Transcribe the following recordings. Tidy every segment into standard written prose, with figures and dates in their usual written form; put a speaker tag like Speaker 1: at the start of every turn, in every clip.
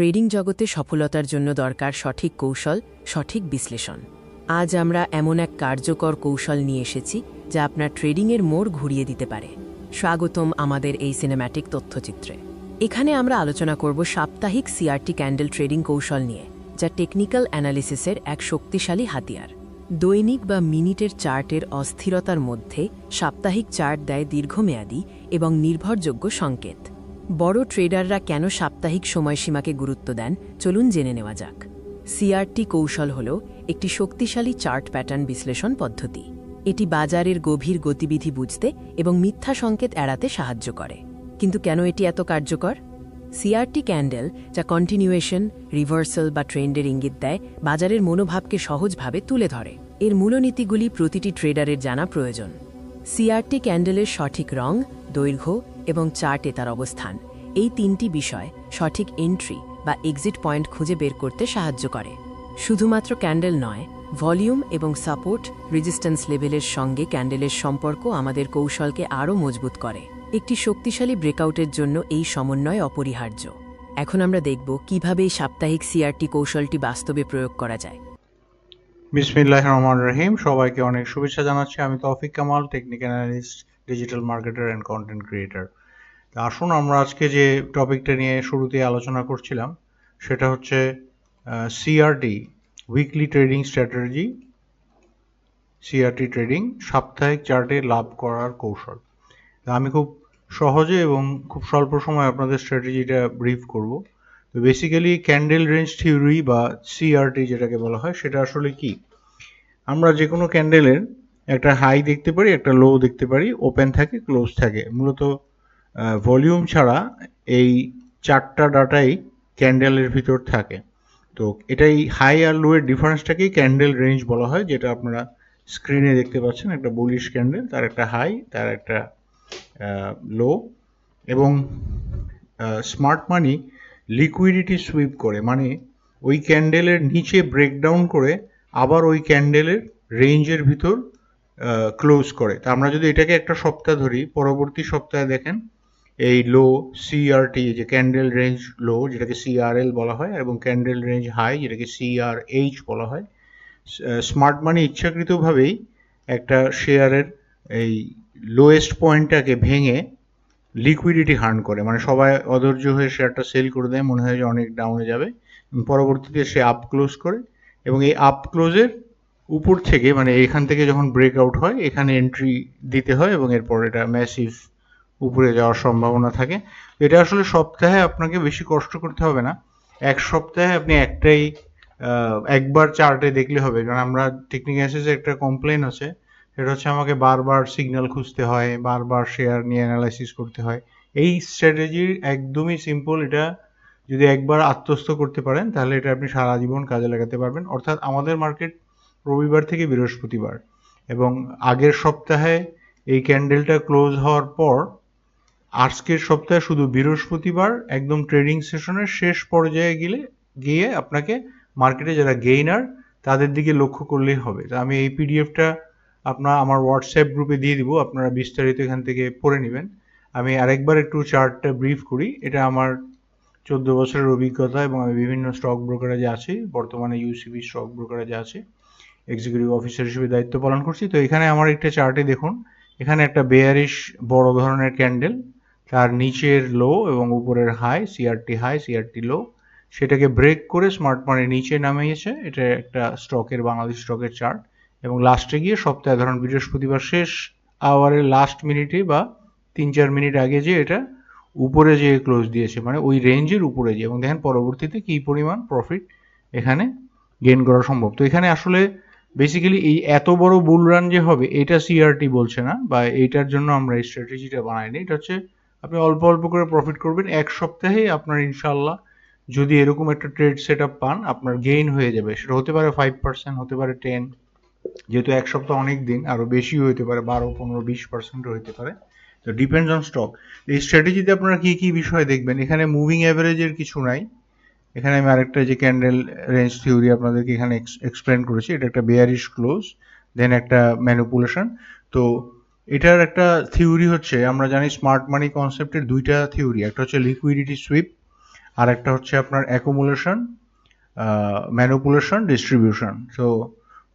Speaker 1: Trading জগতে সফলতার জন্য দরকার সঠিক কৌশল, সঠিক বিশ্লেষণ। আজ আমরা এমন এক কার্যকর কৌশল নিয়ে এসেছি যা আপনার ট্রেডিংয়ের মোড় ঘুরিয়ে দিতে পারে। স্বাগতম আমাদের এই সিনেম্যাটিক তথ্যচিত্রে। এখানে আমরা আলোচনা করব সাপ্তাহিক সিআরটি ক্যান্ডেল ট্রেডিং কৌশল নিয়ে, যা টেকনিক্যাল অ্যানালিসিসের এক শক্তিশালী হাতিয়ার। দৈনিক বা মিনিটের চার্টের অস্থিরতার মধ্যে সাপ্তাহিক চার্ট দেয় দীর্ঘমেয়াদী এবং নির্ভরযোগ্য সংকেত। বড় ট্রেডাররা কেন সাপ্তাহিক সময়সীমাকে গুরুত্ব দেন, চলুন জেনে নেওয়া যাক। সিআরটি কৌশল হল একটি শক্তিশালী চার্ট প্যাটার্ন বিশ্লেষণ পদ্ধতি। এটি বাজারের গভীর গতিবিধি বুঝতে এবং মিথ্যা সংকেত এড়াতে সাহায্য করে। কিন্তু কেন এটি এত কার্যকর? সিআরটি ক্যান্ডেল, যা কন্টিনিউয়েশন, রিভার্সাল বা ট্রেন্ডের ইঙ্গিত দেয়, বাজারের মনোভাবকে সহজভাবে তুলে ধরে। এর মূলনীতিগুলি প্রতিটি ট্রেডারের জানা প্রয়োজন। সিআরটি ক্যান্ডেলের সঠিক রং, দৈর্ঘ্য এবং চার্টে তার অবস্থান, এই তিনটি বিষয় সঠিক এন্ট্রি বা এক্সিট পয়েন্ট খুঁজে বের করতে সাহায্য করে। শুধুমাত্র ক্যান্ডেল নয়, ভলিউম এবং সাপোর্ট রেজিস্ট্যান্স লেভেলের সঙ্গে ক্যান্ডেলের সম্পর্ক আমাদের কৌশলকে আরও মজবুত করে। একটি শক্তিশালী ব্রেকআউটের জন্য এই সমন্বয় অপরিহার্য। এখন আমরা দেখব কিভাবে এই সাপ্তাহিক সিআরটি কৌশলটি বাস্তবে প্রয়োগ করা যায়।
Speaker 2: বিসমিল্লাহির রহমানির রহিম। সবাইকে অনেক শুভেচ্ছা জানাচ্ছি। আমি তৌফিক Kamal, technical analyst, digital marketer and content creator. আসুন আমরা আজকে যে টপিকটা নিয়ে শুরুতে আলোচনা করছিলাম সেটা হচ্ছে CRT, weekly trading strategy, CRT trading, সাপ্তাহিক চার্টে লাভ করার কৌশল। আমি খুব সহজে এবং খুব স্বল্প সময় আপনাদের স্ট্র্যাটেজিটা ব্রিফ করব। তো বেসিক্যালি ক্যান্ডেল রেঞ্জ থিওরি বা সিআরটি যেটাকে বলা হয়, সেটা আসলে কি? আমরা যে কোনো ক্যান্ডেলের একটা হাই দেখতে পারি, একটা লো দেখতে পারি, ওপেন থাকে, ক্লোজ থাকে। মূলত ভলিউম ছাড়া এই চারটা ডাটাই ক্যান্ডেলের ভিতর থাকে। তো এটাই হাই আর লো এর ডিফারেন্সটাকেই ক্যান্ডেল রেঞ্জ বলা হয়, যেটা আপনারা স্ক্রিনে দেখতে পাচ্ছেন। একটা বুলিশ ক্যান্ডেল, তার একটা হাই, তার একটা লো। এবং স্মার্ট মানি লিকুইডিটি সুইপ করে, মানে ওই ক্যান্ডেলের নিচে ব্রেকডাউন করে আবার ওই ক্যান্ডেলের রেঞ্জের ভিতর ক্লোজ করে। তা আমরা যদি এটাকে একটা সপ্তাহ ধরি, পরবর্তী সপ্তাহে দেখেন এই লো সিআরটি, যে ক্যান্ডেল রেঞ্জ লো যেটাকে সিআরএল বলা হয়, এবং ক্যান্ডেল রেঞ্জ হাই যেটাকে সিআরএইচ বলা হয়, স্মার্ট মানি ইচ্ছাকৃতভাবেই একটা শেয়ারের এই লোয়েস্ট পয়েন্টটাকে ভেঙে লিকুইডিটি হার্ন করে। মানে সবাই অধৈর্য হয়ে শেয়ারটা সেল করে দেয়, মনে হয় যে অনেক ডাউনে যাবে। পরবর্তীতে সে আপ ক্লোজ করে, এবং এই আপ ক্লোজের উপর থেকে, মানে এখান থেকে যখন ব্রেকআউট হয়, এখানে এন্ট্রি দিতে হয় এবং এরপর এটা ম্যাসিভ উপরে যাওয়ার সম্ভাবনা থাকে। এটা আসলে সপ্তাহে আপনাকে বেশি কষ্ট করতে হবে না। এক সপ্তাহে আপনি একবার চার্টে দেখলে হবে। কারণ আমরা টেকনিক অ্যানালিসিসে একটা কমপ্লেন আছে, সেটা হচ্ছে আমাকে বারবার সিগন্যাল খুঁজতে হয়, বারবার শেয়ার নিয়ে অ্যানালাইসিস করতে হয়। এই স্ট্র্যাটেজি একদমই সিম্পল। এটা যদি একবার আত্মস্থ করতে পারেন, তাহলে এটা আপনি সারা জীবন কাজে লাগাতে পারবেন। অর্থাৎ আমাদের মার্কেট রবিবার থেকে বৃহস্পতিবার, এবং আগের সপ্তাহে এই ক্যান্ডেলটা ক্লোজ হওয়ার পর আজকের সপ্তাহে শুধু বৃহস্পতিবার একদম ট্রেডিং সেশনের শেষ পর্যায়ে গিয়ে আপনাকে মার্কেটে যারা গেইনার তাদের দিকে লক্ষ্য করলেই হবে। তো আমি এই পিডিএফটা আমার হোয়াটসঅ্যাপ গ্রুপে দিয়ে দিব, আপনারা বিস্তারিত এখান থেকে পড়ে নেবেন। আমি আরেকবার একটু চার্টটা ব্রিফ করি। এটা আমার 14 বছরের অভিজ্ঞতা, এবং আমি বিভিন্ন স্টক ব্রোকারেজে আছি, বর্তমানে ইউসিবি স্টক ব্রোকারেজে আছি, এক্সিকিউটিভ অফিসার হিসেবে দায়িত্ব পালন করছি। তো এখানে আমার একটা চার্টে দেখুন, এখানে একটা বেয়ারিশ বড় ধরনের ক্যান্ডেল, তার নিচের লো এবং উপরের হাই, সিআরটি লো, সেটাকে ব্রেক করে স্মার্ট মানি নিচে নামিয়েছে। এটা একটা স্টকের, বাংলাদেশ স্টকের চার্ট। এবং লাস্টে গিয়ে সপ্তাহে, ধরুন বৃহস্পতিবার শেষ আওয়ারের লাস্ট মিনিটে বা 3-4 মিনিট আগে যে এটা উপরে যেয়ে ক্লোজ দিয়েছে, মানে ওই রেঞ্জের উপরে যেয়ে, এবং দেখেন পরবর্তীতে কি পরিমাণ প্রফিট এখানে গেইন করা সম্ভব। তো এখানে আসলে বেসিক্যালি এই এত বড় বুল রান যে হবে, এটা সিআরটি বলছে না, বা এইটার জন্য আমরা এই স্ট্র্যাটেজিটা বানাইনি। এটা হচ্ছে আপনি অল্প অল্প করে প্রফিট করবেন। এক সপ্তাহে আপনার ইনশাল্লাহ যদি এরকম একটা ট্রেড সেট আপ পান, আপনার গেইন হয়ে যাবে। সেটা হতে পারে 5%, হতে পারে 10, যেহেতু এক সপ্তাহ অনেক দিন, আরও বেশিও হতে পারে, 12, 15, 20%ও হতে পারে। তো ডিপেন্ডস অন স্টক। এই স্ট্র্যাটেজিতে আপনারা কি কি বিষয় দেখবেন, এখানে মুভিং অ্যাভারেজের কিছু নাই। এখানে আমি আরেকটা যে ক্যান্ডেল রেঞ্জ থিওরি আপনাদেরকে এখানে এক্সপ্লেন করেছি, এটা একটা বেয়ারিশ ক্লোজ, দেন একটা ম্যানিপুলেশন। তো এটার একটা থিওরি হচ্ছে, আমরা জানি স্মার্ট মানি কনসেপ্টের দুইটা থিওরি, একটা হচ্ছে লিকুইডিটি সুইপ, আর একটা হচ্ছে আপনার অ্যাকুমুলেশন, ম্যানিপুলেশন, ডিস্ট্রিবিউশন। সো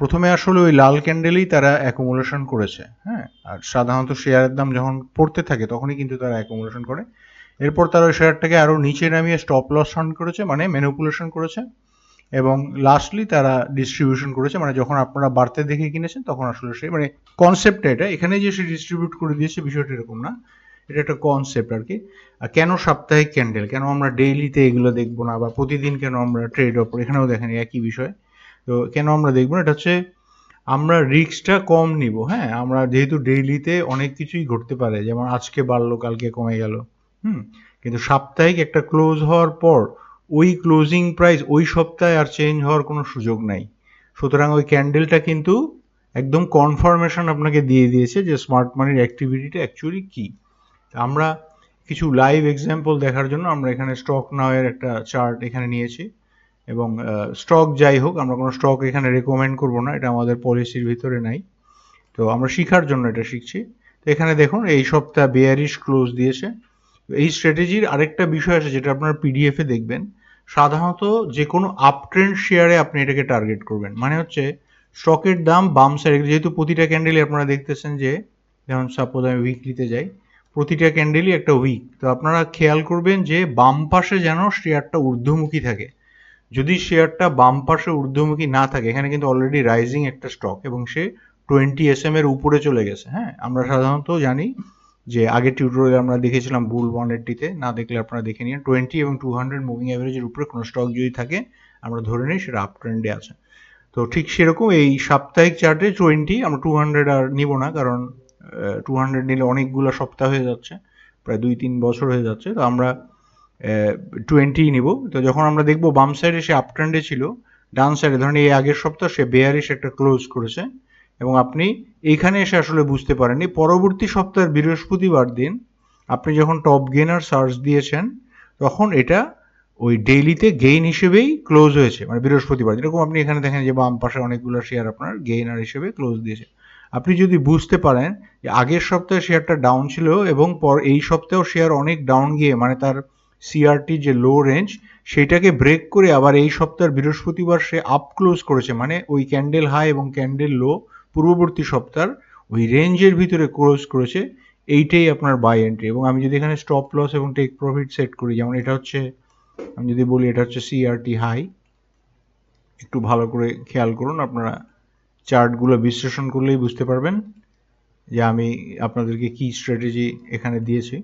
Speaker 2: প্রথমে আসলে ওই লাল ক্যান্ডেলেই তারা অ্যাকুমুলেশন করেছে, হ্যাঁ। আর সাধারণত শেয়ারের দাম যখন পড়তে থাকে তখনই কিন্তু তারা অ্যাকুমুলেশন করে। এরপর তারা ওই শেয়ারটাকে আরও নিচে নামিয়ে স্টপ লস ফান্ড করেছে, মানে ম্যানিপুলেশন করেছে। এবং লাস্টলি তারা ডিস্ট্রিবিউশন করেছে, মানে যখন আপনারা বাড়তে দেখে কিনেছেন তখন আসলে সে, মানে কনসেপ্টটা এটা, এখানে যে সে ডিস্ট্রিবিউট করে দিয়েছে বিষয়টা এরকম না, এটা একটা কনসেপ্ট আর কি। আর কেন সাপ্তাহিক ক্যান্ডেল, কেন আমরা ডেইলিতে এগুলো দেখবো না, বা প্রতিদিন কেন আমরা ট্রেড অফ, এখানেও দেখেন একই বিষয়। তো কেন আমরা দেখবো না, এটা হচ্ছে আমরা রিস্কটা কম নিব, হ্যাঁ। আমরা যেহেতু ডেইলিতে অনেক কিছুই ঘটতে পারে, যেমন আজকে বাড়লো কালকে কমে গেল, কিন্তু সাপ্তাহিক একটা ক্লোজ হওয়ার পর ওই ক্লোজিং প্রাইস ওই সপ্তাহে আর চেঞ্জ হওয়ার কোনো সুযোগ নাই। সুতরাং ওই ক্যান্ডেলটা কিন্তু একদম কনফার্মেশন আপনাকে দিয়ে দিয়েছে যে স্মার্ট মানির অ্যাক্টিভিটিটা অ্যাকচুয়ালি কী। আমরা কিছু লাইভ এক্সাম্পল দেখার জন্য আমরা এখানে স্টক নাওয়ের একটা চার্ট এখানে নিয়েছি, এবং স্টক যাই হোক, আমরা কোনো স্টক এখানে রেকমেন্ড করব না, এটা আমাদের পলিসির ভিতরে নাই। তো আমরা শেখার জন্য এটা শিখছি। তো এখানে দেখুন এই সপ্তাহ বেয়ারিশ ক্লোজ দিয়েছে। এই স্ট্র্যাটেজির আরেকটা বিষয় আছে যেটা আপনার পিডিএফে দেখবেন। সাধারণত যে কোনো আপ ট্রেন্ড শেয়ারে আপনি এটাকে টার্গেট করবেন, মানে হচ্ছে স্টকের দাম বাম সাইডে, যেহেতু প্রতিটা ক্যান্ডেলই আপনারা দেখতেছেন যে, যেমন সাপোজ আমি উইকলিতে যাই, প্রতিটা ক্যান্ডেলই একটা উইক। তো আপনারা খেয়াল করবেন যে বাম পাশে যেন শেয়ারটা ঊর্ধ্বমুখী থাকে। যদি শেয়ারটা বাম পাশে ঊর্ধ্বমুখী না থাকে, এখানে কিন্তু অলরেডি রাইজিং একটা স্টক এবং সে 20 SM এর উপরে চলে গেছে, হ্যাঁ। আমরা সাধারণত জানি যে আগের টিউটোরিয়ালে আমরা দেখেছিলাম বুল 180-তে, না দেখলে আপনারা দেখে নিন। 20 এবং 200 মুভিং অ্যাভারেজের উপরে কোনো স্টক যদি থাকে আমরা ধরে নিই সেটা আপ ট্রেন্ডে আছে। তো ঠিক সেরকম এই সাপ্তাহিক চার্টে 20, আমরা 200 আর নিব না, কারণ 200 নিলে অনেকগুলো সপ্তাহ হয়ে যাচ্ছে, প্রায় 2-3 বছর হয়ে যাচ্ছে। তো আমরা 20 নিব। তো যখন আমরা দেখব বাম সাইডে সে আপ ট্রেন্ডে ছিল, ডান সাইডে ধরেন এই আগের সপ্তাহ সে বেয়ারিশ একটা ক্লোজ করেছে, এবং আপনি এইখানে এসে আসলে বুঝতে পারেননি, পরবর্তী সপ্তাহের বৃহস্পতিবার দিন আপনি যখন টপ গেইনার সার্চ দিয়েছেন তখন এটা ওই ডেইলিতে গেইন হিসেবেই ক্লোজ হয়েছে, মানে বৃহস্পতিবার। যেরকম আপনি এখানে দেখেন যে বাম পাশে অনেকগুলো শেয়ার আপনার গেইনার হিসেবে ক্লোজ দিয়েছে। আপনি যদি বুঝতে পারেন যে আগের সপ্তাহে শেয়ারটা ডাউন ছিল এবং এই সপ্তাহেও শেয়ার অনেক ডাউন গিয়ে, মানে তার সিআরটি যে লো রেঞ্জ সেটাকে ব্রেক করে আবার এই সপ্তাহের বৃহস্পতিবার সে আপ ক্লোজ করেছে, মানে ওই ক্যান্ডেল হাই এবং ক্যান্ডেল লো পূর্ববর্তী সপ্তাহের ওই রেঞ্জের ভিতরে ক্লোজ করেছে, এইটাই আপনার বাই এন্ট্রি। এবং আমি যদি এখানে স্টপ লস এবং টেক প্রফিট সেট করি, যেমন এটা হচ্ছে, আমি যদি বলি এটা হচ্ছে সিআরটি হাই, একটু ভালো করে খেয়াল করুন, আপনারা চার্টগুলো বিশ্লেষণ করলেই বুঝতে পারবেন যে আমি আপনাদেরকে কি স্ট্র্যাটেজি এখানে দিয়েছি।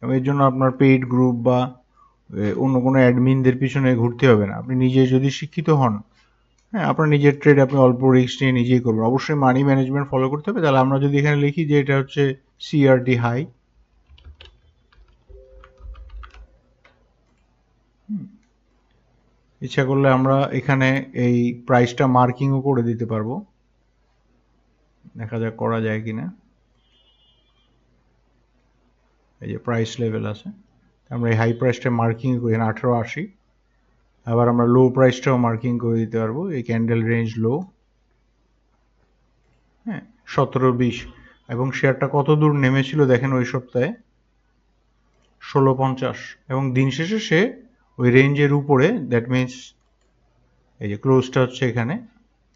Speaker 2: এবং এর জন্য আপনার পেইড গ্রুপ বা অন্য কোনো অ্যাডমিনদের পিছনে ঘুরতে হবে না। আপনি নিজে যদি শিক্ষিত হন, হ্যাঁ, আপনার নিজের ট্রেড আপনি অল্প রিস্ক নিয়ে নিজেই করবেন। অবশ্যই মানি ম্যানেজমেন্ট ফলো করতে হবে। তাহলে আমরা যদি এখানে লিখি যে এটা হচ্ছে সিআরটি হাই, ইচ্ছা করলে আমরা এখানে এই প্রাইসটা মার্কিংও করে দিতে পারবো, দেখা যাক করা যায় কিনা। এই যে প্রাইস লেভেল আছে, আমরা এই হাই প্রাইসটা মার্কিং করি, 1880। আবার আমরা লো প্রাইসটাও মার্কিং করে দিতে পারবো, এই ক্যান্ডেল রেঞ্জ লো, হ্যাঁ, 1720। এবং শেয়ারটা কত দূর নেমেছিল দেখেন ওই সপ্তাহে, 1650, এবং দিন শেষে সে ওই রেঞ্জের উপরে, দ্যাট মিনস এই যে ক্লোজটা হচ্ছে এখানে।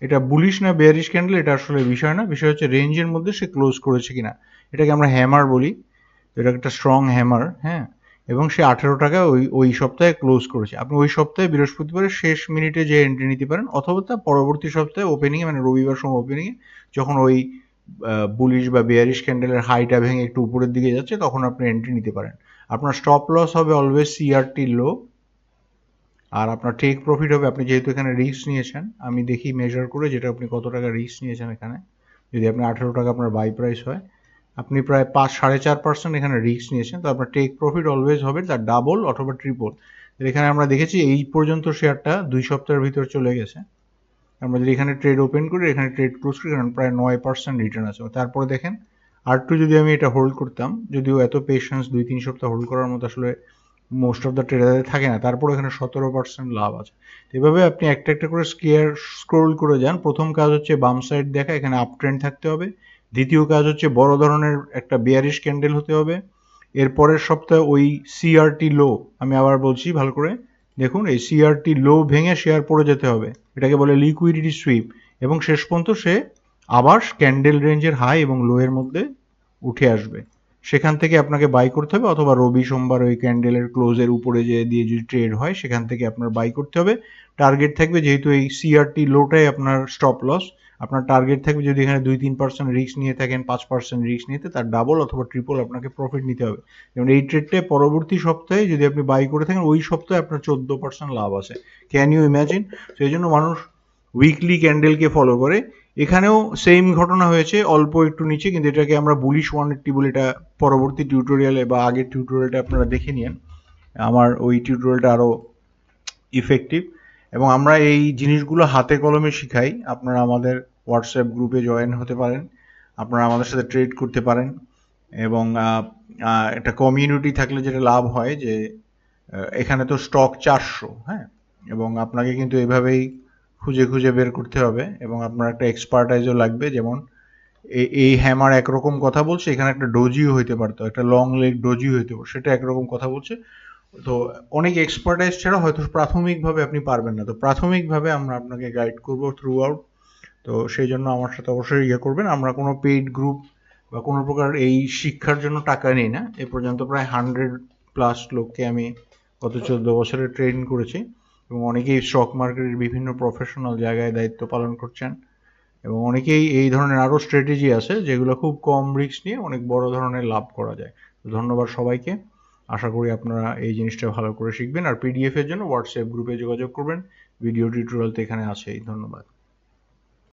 Speaker 2: এটা বুলিশ না বেয়ারিশ ক্যান্ডেল এটা আসলে বিষয় না, বিষয় হচ্ছে রেঞ্জের মধ্যে সে ক্লোজ করেছে কিনা। এটাকে আমরা হ্যামার বলি, এটা একটা স্ট্রং হ্যামার, হ্যাঁ। এবং সে 18 টাকা ওই সপ্তাহে ক্লোজ করেছে। আপনি ওই সপ্তাহে বৃহস্পতিবারের শেষ মিনিটে যে এন্ট্রি নিতে পারেন, অথবা তার পরবর্তী সপ্তাহে ওপেনিংয়ে, মানে রবিবার সময় ওপেনিংয়ে যখন ওই বুলিশ বা বেয়ারিশ ক্যান্ডেলের হাইটা ভেঙে একটু উপরের দিকে যাচ্ছে তখন আপনি এন্ট্রি নিতে পারেন। আপনার স্টপ লস হবে অলওয়েজ সিআরটি লো, আর আপনার টেক প্রফিট হবে, আপনি যেহেতু এখানে রিস্ক নিয়েছেন, আমি দেখি মেজার করে যেটা আপনি কত টাকা রিস্ক নিয়েছেন এখানে। যদি আপনি 18 টাকা আপনার বাই প্রাইস হয়, আপনি প্রায় 4.5% এখানে রিস্ক নিয়েছেন, তো আপনার টেক প্রফিট অলওয়েজ হবে তার ডাবল অথবা ট্রিপল। এখানে আমরা দেখেছি এই পর্যন্ত শেয়ারটা 2 সপ্তাহের ভিতর চলে গেছে। আমরা যদি এখানে ট্রেড ওপেন করি, এখানে ট্রেড ক্লোজ করি, কারণ প্রায় 9% রিটার্ন আছে। তারপরে দেখেন আর যদি আমি এটা হোল্ড করতাম, যদিও এত পেশেন্স 2-3 সপ্তাহ হোল্ড করার মতো আসলে মোস্ট অফ দ্য ট্রেডারে থাকে না, তারপর এখানে 17% লাভ আছে। এভাবে আপনি একটা একটা করে স্ক্রোল করে যান। প্রথম কাজ হচ্ছে বাম সাইড দেখা, এখানে আপ ট্রেন্ড থাকতে হবে। দ্বিতীয় কাজ হচ্ছে বড় ধরনের একটা বেয়ারিশ ক্যান্ডেল হতে হবে। এর পরের সপ্তাহে ওই সিআরটি লো, আমি আবার বলছি ভালো করে দেখুন, এই সিআরটি লো ভেঙে শেয়ার পড়ে যেতে হবে, এটাকে বলে লিকুইডিটি সুইপ, এবং শেষ পর্যন্ত সে আবার ক্যান্ডেল রেঞ্জের হাই এবং লো এর মধ্যে উঠে আসবে। সেখান থেকে আপনাকে বাই করতে হবে, অথবা রবি সোমবার ওই ক্যান্ডেলের ক্লোজের উপরে যে দিয়ে যদি ট্রেড হয় সেখান থেকে আপনার বাই করতে হবে। টার্গেট থাকবে, যেহেতু এই সিআরটি লোটাই আপনার স্টপ লস, আপনার টার্গেট থাকবে যদি এখানে 2-3% রিস্ক নিয়ে থাকেন, 5% রিস্ক নিতে, তার ডাবল অথবা ট্রিপল আপনাকে প্রফিট নিতে হবে। যেমন এই ট্রেডটায় পরবর্তী সপ্তাহে যদি আপনি বাই করে থাকেন, ওই সপ্তাহে আপনার 14% লাভ আছে। Can you imagine? সেই জন্য মানুষ উইকলি ক্যান্ডেলকে ফলো করে। এখানেও সেম ঘটনা হয়েছে, অল্প একটু নিচে, কিন্তু এটাকে আমরা বুলিশ 180 বলে, এটা পরবর্তী টিউটোরিয়ালে বা আগের টিউটোরিয়ালটা আপনারা দেখে নিন, আমার ওই টিউটোরিয়ালটা আরও ইফেক্টিভ। এবং আমরা এই জিনিসগুলো হাতে কলমে শিখাই। আপনারা আমাদের হোয়াটসঅ্যাপ গ্রুপে জয়েন হতে পারেন, আপনারা আমাদের সাথে ট্রেড করতে পারেন, এবং একটা কমিউনিটি থাকলে যেটা লাভ হয় যে এখানে তো স্টক 400, হ্যাঁ, এবং আপনাকে কিন্তু এভাবেই খুঁজে খুঁজে বের করতে হবে, এবং আপনার একটা এক্সপার্টাইজও লাগবে। যেমন এই হ্যামার একরকম কথা বলছে, এখানে একটা ডোজিও হইতে পারতো, একটা লং লেগ ডোজিও হইতে পারতো, সেটা একরকম কথা বলছে। তো অনেক এক্সপার্টাইজ ছাড়া হয়তো প্রাথমিকভাবে আপনি পারবেন না, তো প্রাথমিকভাবে আমরা আপনাকে গাইড করবো থ্রু আউট। তো সেই জন্য আমার সাথে অবশ্যই ইয়ে করবেন। আমরা কোনো পেইড গ্রুপ বা কোনো প্রকার এই শিক্ষার জন্য টাকা নিই না। এ পর্যন্ত প্রায় 100+ লোককে আমি গত 14 বছরে ট্রেন করেছি, এবং অনেকেই স্টক মার্কেটের বিভিন্ন প্রফেশনাল জায়গায় দায়িত্ব পালন করছেন, এবং অনেকেই এই ধরনের আরও স্ট্র্যাটেজি আছে যেগুলো খুব কম রিস্ক নিয়ে অনেক বড় ধরনের লাভ করা যায়। তো ধন্যবাদ সবাইকে, আশা করি আপনারা এই জিনিসটা ভালো করে শিখবেন। আর পিডিএফ এর জন্য হোয়াটসঅ্যাপ গ্রুপে যোগাযোগ করবেন, ভিডিও টিউটোরিয়াল তো এখানে আছেই। ধন্যবাদ।